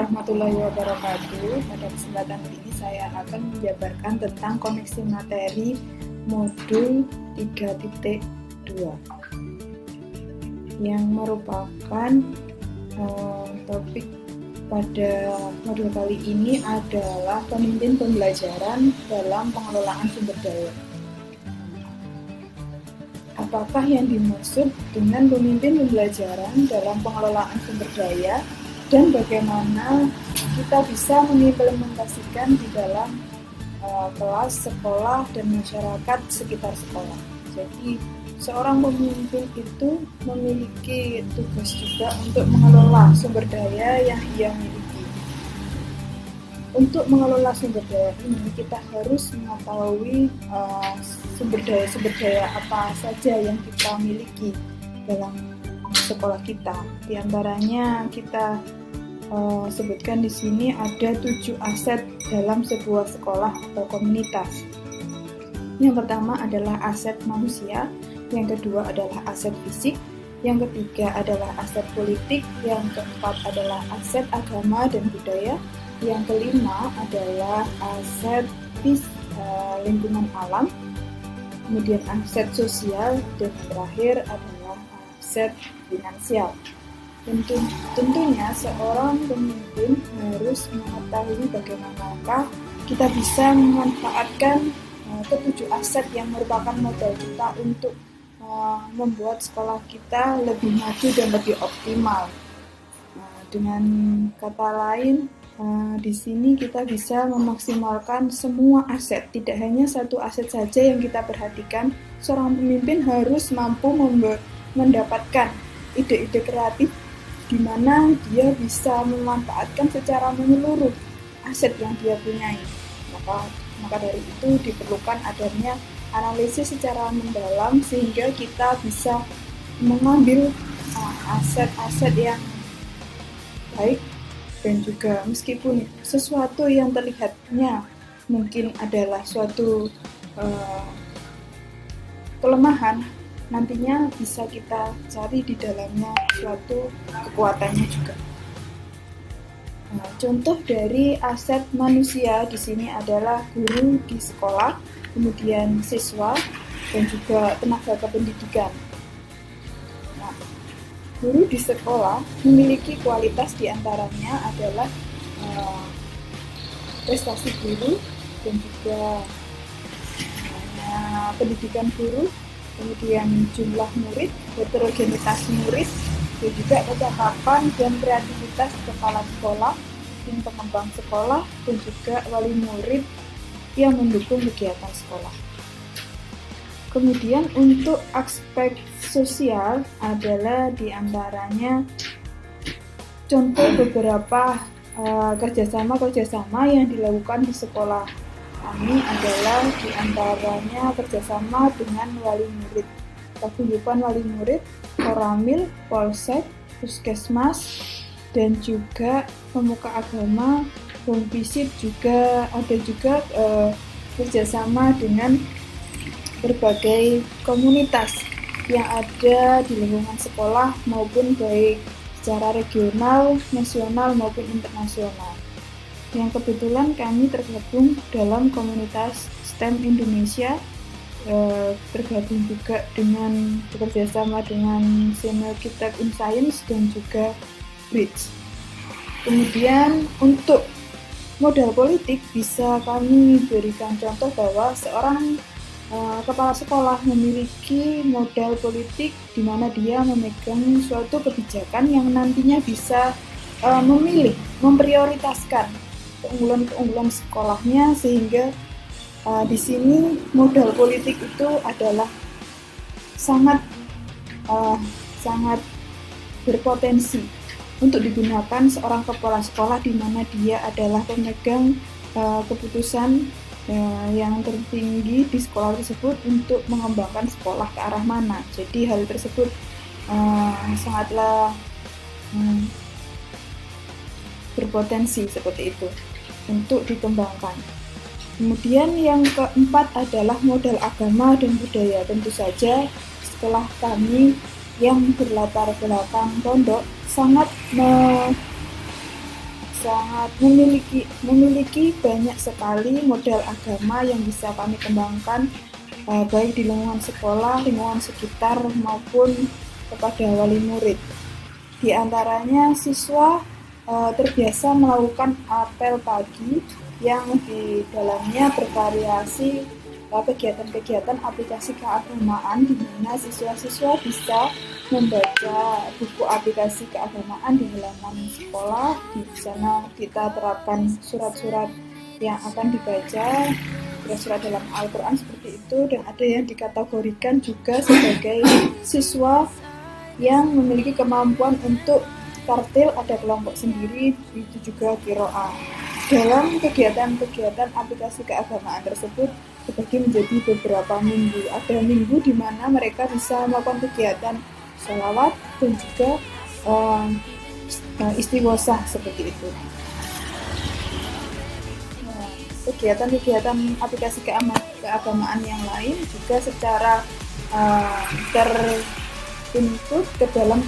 warahmatullahi wabarakatuh. Pada kesempatan ini saya akan menjabarkan tentang koneksi materi modul 3.2 yang merupakan topik pada modul kali ini adalah pemimpin pembelajaran dalam pengelolaan sumber daya. Apakah yang dimaksud dengan pemimpin pembelajaran dalam pengelolaan sumber daya dan bagaimana kita bisa mengimplementasikan di dalam kelas, sekolah, dan masyarakat sekitar sekolah. Jadi, seorang pemimpin itu memiliki tugas juga untuk mengelola sumber daya yang ia miliki. Untuk mengelola sumber daya ini, kita harus mengetahui sumber daya apa saja yang kita miliki dalam sekolah kita. Di antaranya kita sebutkan di sini ada 7 aset dalam sebuah sekolah atau komunitas. Yang pertama adalah aset manusia, yang kedua adalah aset fisik, yang ketiga adalah aset politik, yang keempat adalah aset agama dan budaya, yang kelima adalah aset lingkungan alam, kemudian aset sosial, dan terakhir adalah aset finansial. Tentunya seorang pemimpin harus mengetahui bagaimanakah kita bisa memanfaatkan ketujuh aset yang merupakan modal kita untuk membuat sekolah kita lebih maju dan lebih optimal. Dengan kata lain, di sini kita bisa memaksimalkan semua aset, tidak hanya satu aset saja yang kita perhatikan. Seorang pemimpin harus mampu mendapatkan ide-ide kreatif di mana dia bisa memanfaatkan secara menyeluruh aset yang dia punyai. Maka dari itu diperlukan adanya analisis secara mendalam sehingga kita bisa mengambil aset-aset yang baik, dan juga meskipun sesuatu yang terlihatnya mungkin adalah suatu kelemahan, nantinya bisa kita cari di dalamnya suatu kekuatannya juga. Contoh dari aset manusia di sini adalah guru di sekolah, kemudian siswa, dan juga tenaga kependidikan. Guru di sekolah memiliki kualitas diantaranya adalah prestasi guru dan juga pendidikan guru, kemudian jumlah murid, heterogenitas murid, dan juga kecakapan dan kreativitas kepala sekolah, tim pengembang sekolah, dan juga wali murid yang mendukung kegiatan sekolah. Kemudian untuk aspek sosial adalah diantaranya contoh beberapa kerjasama yang dilakukan di sekolah kami adalah diantaranya kerjasama dengan wali murid, paguyuban wali murid, Koramil, Polsek, Puskesmas, dan juga pemuka agama, Visip juga ada juga kerjasama dengan berbagai komunitas yang ada di lingkungan sekolah maupun baik secara regional, nasional maupun internasional. Yang kebetulan kami tergabung dalam komunitas STEM Indonesia, tergabung juga dengan bekerjasama dengan Senior Kitab in Science dan juga Bridge. Kemudian untuk modal politik bisa kami berikan contoh bahwa seorang kepala sekolah memiliki modal politik di mana dia memegang suatu kebijakan yang nantinya bisa memprioritaskan keunggulan sekolahnya, sehingga di sini modal politik itu adalah sangat berpotensi untuk digunakan seorang kepala sekolah di mana dia adalah pemegang keputusan yang tertinggi di sekolah tersebut untuk mengembangkan sekolah ke arah mana. Jadi hal tersebut sangatlah berpotensi seperti itu untuk dikembangkan. Kemudian yang keempat adalah modal agama dan budaya. Tentu saja sekolah kami yang berlatar belakang pondok sangat sangat memiliki banyak sekali model agama yang bisa kami kembangkan, baik di lingkungan sekolah, lingkungan sekitar maupun kepada wali murid. Di antaranya siswa terbiasa melakukan apel pagi yang di dalamnya bervariasi kegiatan-kegiatan aplikasi keagamaan, di mana siswa-siswa bisa membaca buku aplikasi keagamaan di halaman sekolah. Di sana kita terapkan surat-surat yang akan dibaca, surat-surat dalam Al-Quran seperti itu, dan ada yang dikategorikan juga sebagai siswa yang memiliki kemampuan untuk tartil, ada kelompok sendiri, itu juga qiraah. Dalam kegiatan-kegiatan aplikasi keagamaan tersebut dibagi menjadi beberapa minggu. Ada minggu di mana mereka bisa melakukan kegiatan sholawat dan juga istighosah seperti itu. Kegiatan-kegiatan aplikasi keagamaan yang lain juga secara terinput ke dalam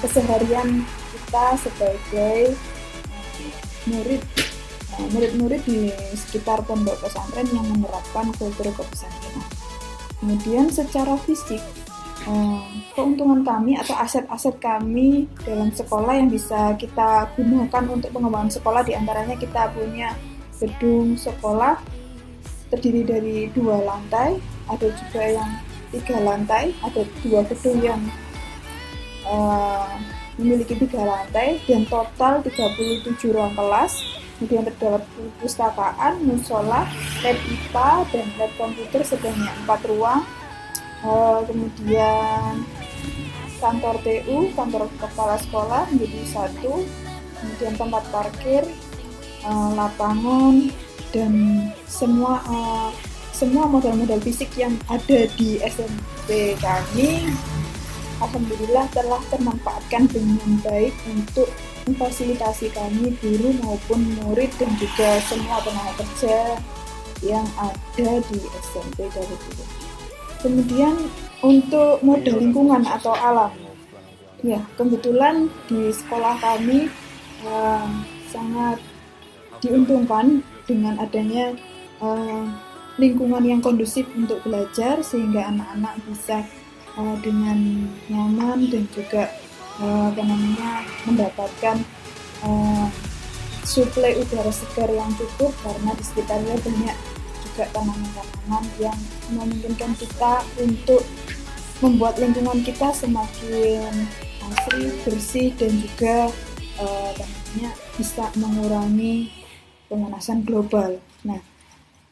keseharian kita sebagai murid-murid di sekitar pondok pesantren yang menerapkan kultur kepesantrenan. Kemudian secara fisik, keuntungan kami atau aset-aset kami dalam sekolah yang bisa kita gunakan untuk pengembangan sekolah, diantaranya kita punya gedung sekolah terdiri dari 2 lantai, ada juga yang 3 lantai, ada 2 gedung yang memiliki 3 lantai dan total 37 ruang kelas. Kemudian terdapat perpustakaan, musola, lab IPA dan lab komputer sebanyak 4 ruang. Kemudian kantor TU, kantor kepala sekolah menjadi 1. Kemudian tempat parkir, lapangan, dan semua modal-modal fisik yang ada di SMP kami alhamdulillah telah termanfaatkan dengan baik untuk memfasilitasi kami, guru maupun murid, dan juga semua tenaga kerja yang ada di SMP Darutulu. Kemudian untuk modal lingkungan atau alam, ya kebetulan di sekolah kami sangat diuntungkan dengan adanya lingkungan yang kondusif untuk belajar, sehingga anak-anak bisa dengan nyaman dan juga mendapatkan suplai udara segar yang cukup, karena di sekitarnya banyak juga tanaman-tanaman yang memungkinkan kita untuk membuat lingkungan kita semakin asri, bersih, dan juga bisa mengurangi pemanasan global. Nah,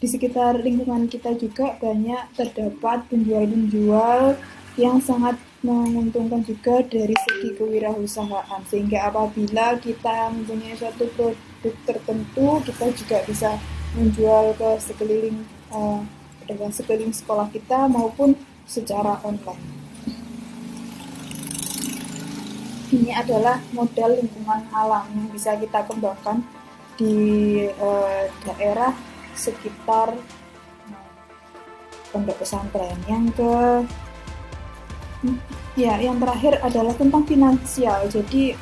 di sekitar lingkungan kita juga banyak terdapat penjual-penjual yang sangat menguntungkan juga dari segi kewirausahaan, sehingga apabila kita mempunyai suatu produk tertentu, kita juga bisa menjual ke sekeliling pedagang sekeliling sekolah kita maupun secara online. Ini adalah modal lingkungan alam yang bisa kita kembangkan di daerah sekitar pondok pesantren. Yang terakhir adalah tentang finansial. Jadi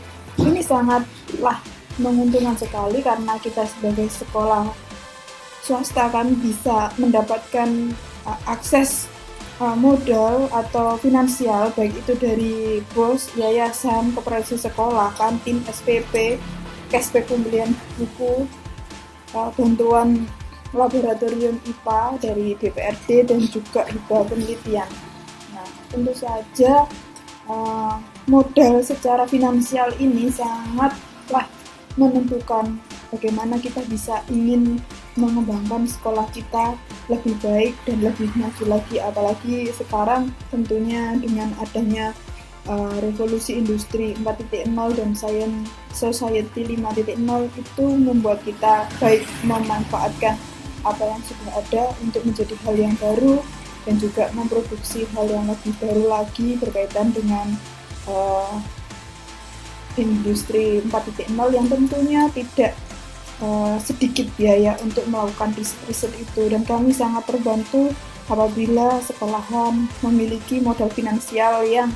ini sangatlah menguntungkan sekali karena kita sebagai sekolah swasta kan bisa mendapatkan akses modal atau finansial, baik itu dari BOS, yayasan, koperasi sekolah, kantin, SPP, cashback pembelian buku, bantuan laboratorium IPA dari DPRD, dan juga hibah penelitian. Nah, tentu saja modal secara finansial ini sangatlah menentukan bagaimana kita bisa ingin mengembangkan sekolah kita lebih baik dan lebih maju lagi, apalagi sekarang tentunya dengan adanya revolusi industri 4.0 dan society 5.0 itu membuat kita baik memanfaatkan apa yang sudah ada untuk menjadi hal yang baru, dan juga memproduksi hal yang lebih baru lagi berkaitan dengan industri 4.0 yang tentunya tidak sedikit biaya untuk melakukan riset itu. Dan kami sangat terbantu apabila sekolahan memiliki modal finansial yang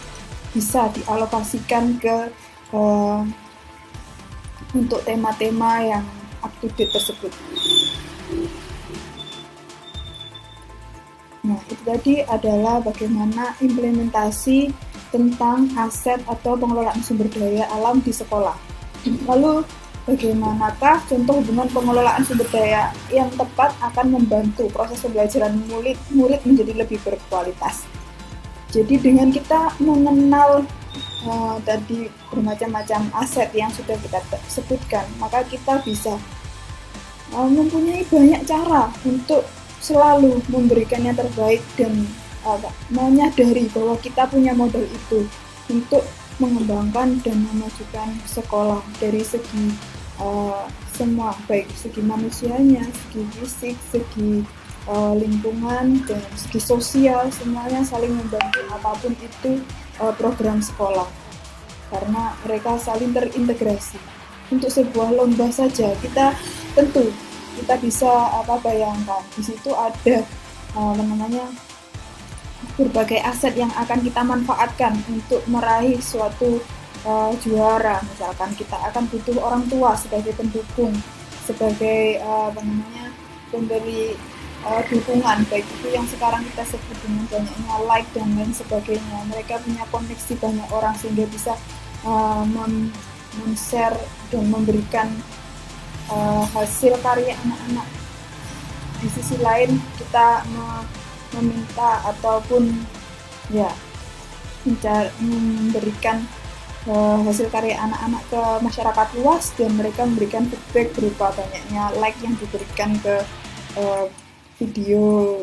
bisa dialokasikan ke untuk tema-tema yang up to date tersebut. Nah, itu tadi adalah bagaimana implementasi tentang aset atau pengelolaan sumber daya alam di sekolah. Lalu, bagaimanakah contoh hubungan pengelolaan sumber daya yang tepat akan membantu proses pembelajaran murid menjadi lebih berkualitas? Jadi dengan kita mengenal tadi bermacam-macam aset yang sudah kita sebutkan, maka kita bisa mempunyai banyak cara untuk selalu memberikan yang terbaik dan menyadari bahwa kita punya modal itu untuk mengembangkan dan memajukan sekolah dari segi semua, baik segi manusianya, segi fisik, segi lingkungan, dan segi sosial, semuanya saling membantu apapun itu program sekolah, karena mereka saling terintegrasi. Untuk sebuah lomba saja kita bisa bayangkan di situ ada berbagai aset yang akan kita manfaatkan untuk meraih suatu juara. Misalkan kita akan butuh orang tua sebagai pendukung, sebagai pemberi dukungan, baik itu yang sekarang kita sebut dengan banyaknya like dan lain sebagainya. Mereka punya koneksi banyak orang sehingga bisa men-share dan memberikan hasil karya anak-anak. Di sisi lain kita meminta ataupun memberikan hasil karya anak-anak ke masyarakat luas, dan mereka memberikan feedback berupa banyaknya like yang diberikan ke video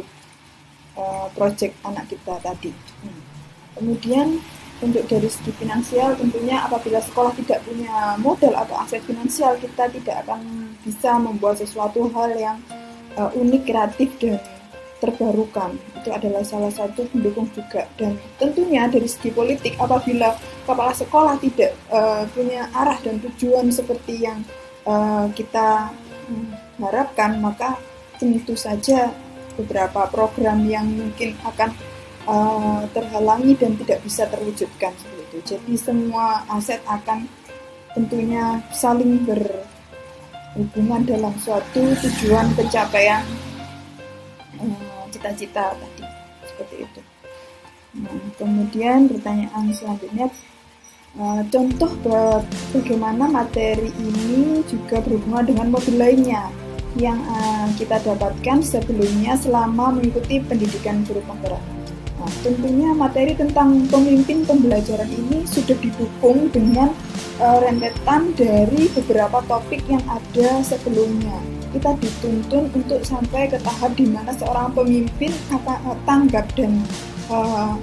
project anak kita tadi. Kemudian untuk dari segi finansial, tentunya apabila sekolah tidak punya modal atau aset finansial, kita tidak akan bisa membuat sesuatu hal yang unik, kreatif, dan terbarukan. Itu adalah salah satu pendukung juga. Dan tentunya dari segi politik, apabila kepala sekolah tidak punya arah dan tujuan seperti yang kita harapkan, maka tentu saja beberapa program yang mungkin akan terhalangi dan tidak bisa terwujudkan seperti itu. Jadi semua aset akan tentunya saling berhubungan dalam suatu tujuan pencapaian cita-cita tadi, seperti itu. Nah, kemudian pertanyaan selanjutnya, contoh bagaimana materi ini juga berhubungan dengan modul lainnya yang kita dapatkan sebelumnya selama mengikuti pendidikan guru penggerak. Nah, tentunya materi tentang pemimpin pembelajaran ini sudah didukung dengan rentetan dari beberapa topik yang ada sebelumnya. Kita dituntun untuk sampai ke tahap di mana seorang pemimpin akan tanggap dan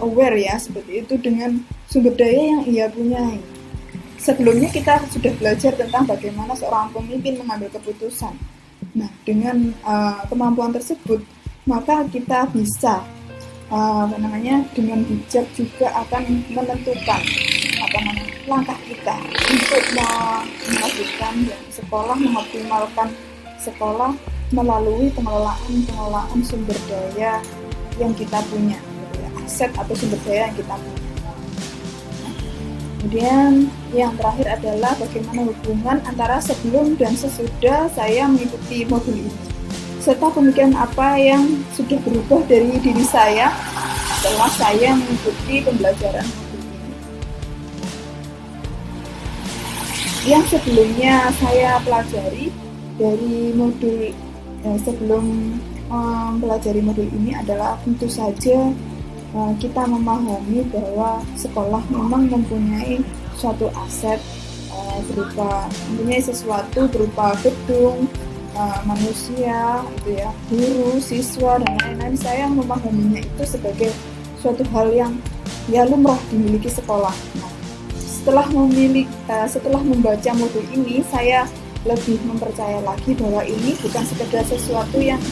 aware seperti itu dengan sumber daya yang ia punyai. Sebelumnya kita sudah belajar tentang bagaimana seorang pemimpin mengambil keputusan. Nah, dengan kemampuan tersebut, maka kita bisa dengan bijak juga akan menentukan langkah kita untuk memajukan sekolah, mengoptimalkan sekolah melalui pengelolaan sumber daya yang kita punya, aset atau sumber daya yang kita punya. Kemudian yang terakhir adalah bagaimana hubungan antara sebelum dan sesudah saya mengikuti modul ini, serta pemikiran apa yang sudah berubah dari diri saya setelah saya mengikuti pembelajaran modul ini. Yang sebelumnya saya pelajari dari modul sebelum mempelajari modul ini adalah tentu saja kita memahami bahwa sekolah memang mempunyai suatu aset mempunyai sesuatu berupa gedung, manusia, guru, siswa, dan lain-lain. Saya memahaminya itu sebagai suatu hal yang lumrah dimiliki sekolah. Nah, setelah membaca modul ini, saya lebih mempercaya lagi bahwa ini bukan sekedar sesuatu yang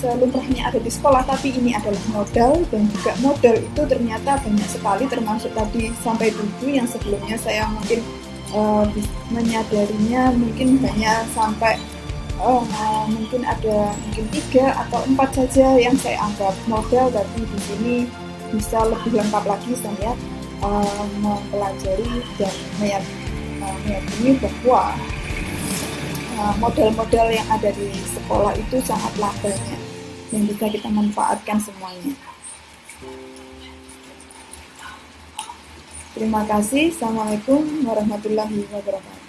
selumrahnya ada di sekolah, tapi ini adalah modal, dan juga modal itu ternyata banyak sekali, termasuk tadi sampai 7 yang sebelumnya saya mungkin menyadarinya mungkin hanya sampai mungkin ada 3 atau 4 saja yang saya anggap modal, tapi di sini bisa lebih lengkap lagi saya mempelajari dan meyakini bahwa model-model yang ada di sekolah itu sangatlah banyak yang bisa kita manfaatkan semuanya. Terima kasih. Assalamualaikum warahmatullahi wabarakatuh.